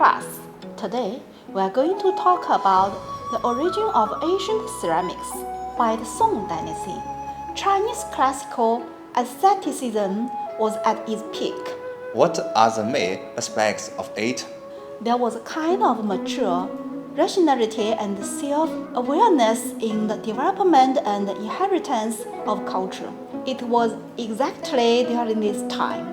class. Today, we are going to talk about the origin of ancient ceramics by the Song Dynasty. Chinese classical aestheticism was at its peak. What are the main aspects of it? There was a kind of mature rationality and self-awareness in the development and inheritance of culture. It was exactly during this time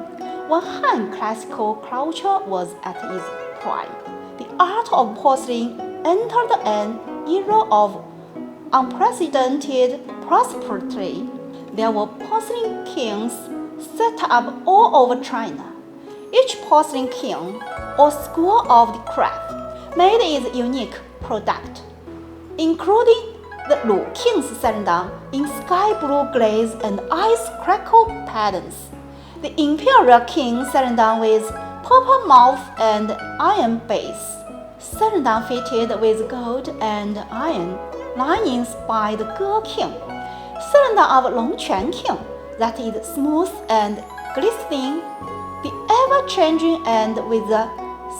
when Han classical culture was at its prime. The art of porcelain entered an era of unprecedented prosperity. There were porcelain kings set up all over China. Each porcelain king or school of the craft made its unique product, including the Lu King's Serendang in sky blue glaze and ice crackle patterns, the Imperial King Serendang with purple mouth and iron base, Serendang fitted with gold and iron linings by the Ge King, Serendang of Longquan King that is smooth and glistening, the ever-changing and with the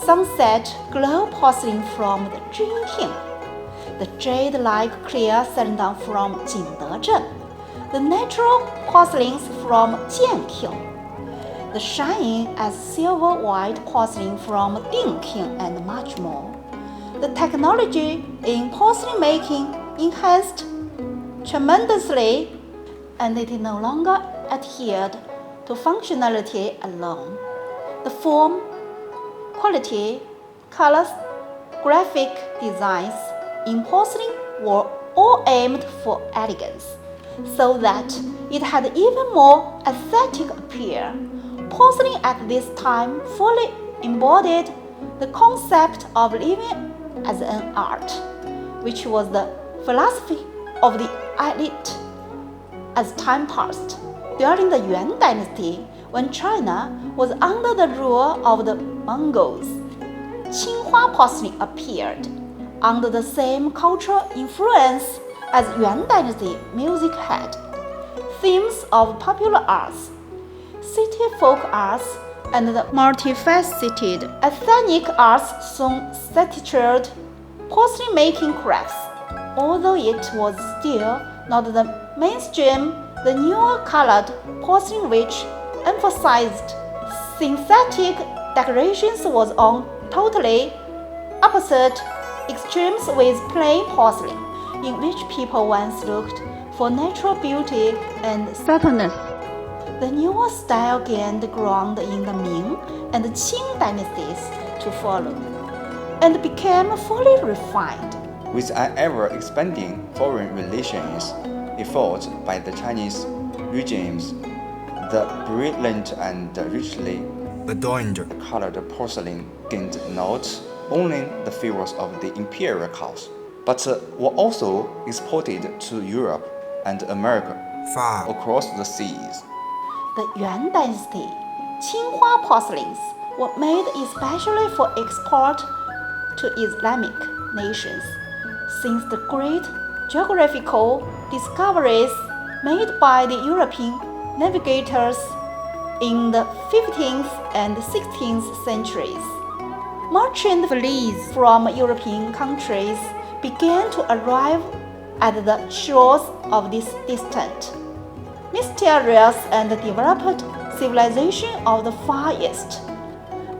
sunset glow porcelain from the Jin King, the jade-like clear Serendang from Jingdezhen, the natural porcelains from Jian King, the shining as silver-white porcelain from Ding King, and much more. The technology in porcelain making enhanced tremendously, and it no longer adhered to functionality alone. The form, quality, colors, graphic designs in porcelain were all aimed for elegance, so that it had even more aesthetic appeal. Porcelain at this time fully embodied the concept of living as an art, which was the philosophy of the elite. As time passed, during the Yuan dynasty, when China was under the rule of the Mongols, Qinghua porcelain appeared. Under the same cultural influence as Yuan dynasty music had, themes of popular arts, city folk arts, and the multifaceted ethnic arts soon saturated porcelain making crafts. Although it was still not the mainstream, the newer colored porcelain, which emphasized synthetic decorations, was on totally opposite extremes with plain porcelain, in which people once looked for natural beauty and subtleness. The newer style gained ground in the Ming and Qing dynasties to follow, and became fully refined. With an ever-expanding foreign relations effort by the Chinese regimes, the brilliant and richly adorned colored porcelain gained not only the favors of the imperial house, but were also exported to Europe and America far across the seas. The Yuan dynasty, Qinghua porcelains were made especially for export to Islamic nations. Since the great geographical discoveries made by the European navigators in the 15th and 16th centuries, merchant fleets from European countries began to arrive at the shores of this distant, mysterious and developed civilization of the Far East,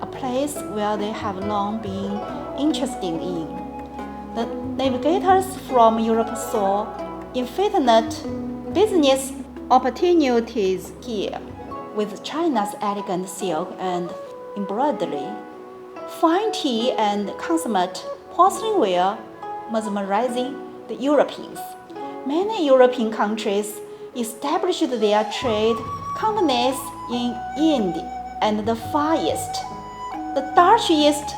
a place where they have long been interested in. The navigators from Europe saw infinite business opportunities here, with China's elegant silk and embroidery, fine tea and consummate porcelain ware mesmerizing the Europeans. Many European countries established their trade companies in India and the Far East. The Dutch East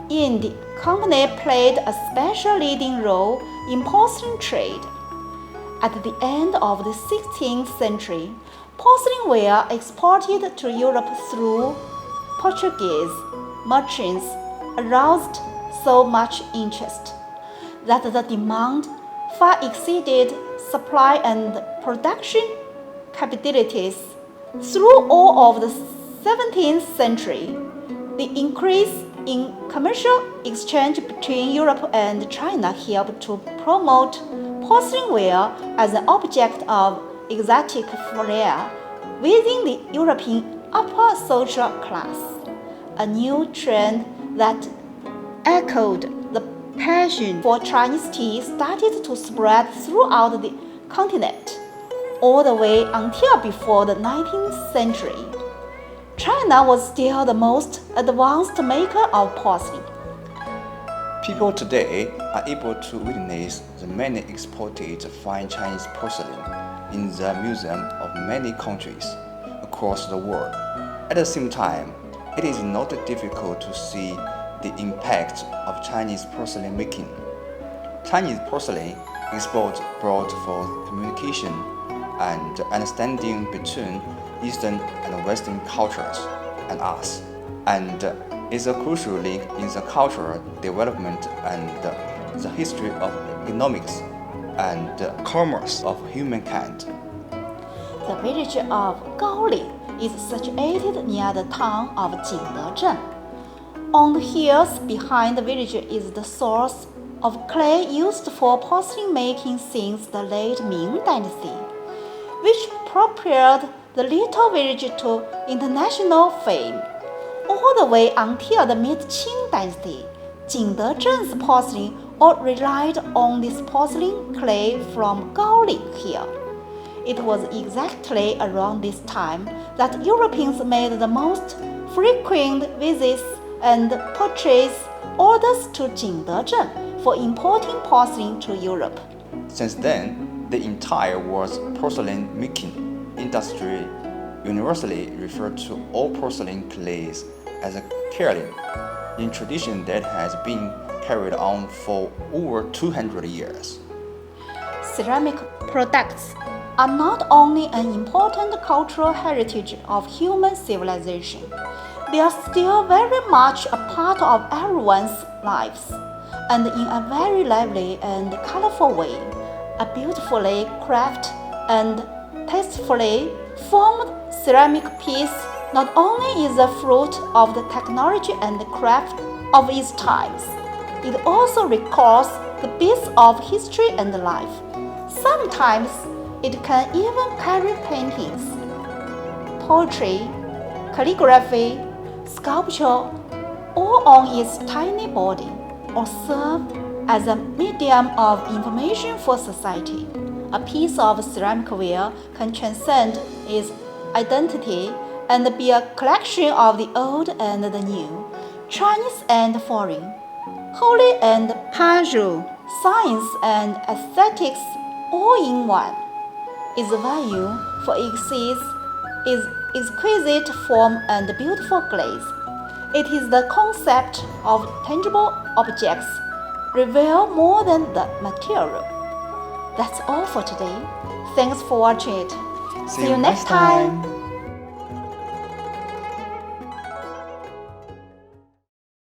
India Company played a special leading role in porcelain trade. At the end of the 16th century, porcelain ware exported to Europe through Portuguese merchants aroused so much interest that the demand far exceeded supply and production capabilities. Through all of the 17th century, the increase in commercial exchange between Europe and China helped to promote porcelain ware as an object of exotic flair within the European upper social class, a new trend that echoed the passion for Chinese tea started to spread throughout the continent, all the way until before the 19th century. China was still the most advanced maker of porcelain. People today are able to witness the many exported fine Chinese porcelain in the museum of many countries across the world. At the same time, it is not difficult to see the impact of Chinese porcelain making. Chinese porcelain export brought forth communication and understanding between Eastern and Western cultures and us, and is a crucial link in the cultural development and the history of economics and commerce of humankind. The village of Gaoli is situated near the town of Jingdezhen. On the hills behind the village is the source of clay used for porcelain making since the late Ming Dynasty, which propelled the little village to international fame. All the way until the mid-Qing Dynasty, Jingdezhen's porcelain all relied on this porcelain clay from Gaoli Hill. It was exactly around this time that Europeans made the most frequent visits and purchase orders to Jingdezhen for importing porcelain to Europe. Since then, the entire world's porcelain making industry universally referred to all porcelain clays as a kaolin, in tradition that has been carried on for over 200 years. Ceramic products are not only an important cultural heritage of human civilization, they are still very much a part of everyone's lives, and in a very lively and colorful way. A beautifully crafted and tastefully formed ceramic piece not only is a fruit of the technology and the craft of its times, it also records the bits of history and life. Sometimes it can even carry paintings, poetry, calligraphy, sculpture, all on its tiny body, or serve as a medium of information for society. A piece of ceramic ware can transcend its identity and be a collection of the old and the new, Chinese and foreign, holy and casual, science and aesthetics all in one. Its value for its exquisite form and beautiful glaze. It is the concept of tangible objects reveal more than the material. That's all for today. Thanks for watching it. See you next time.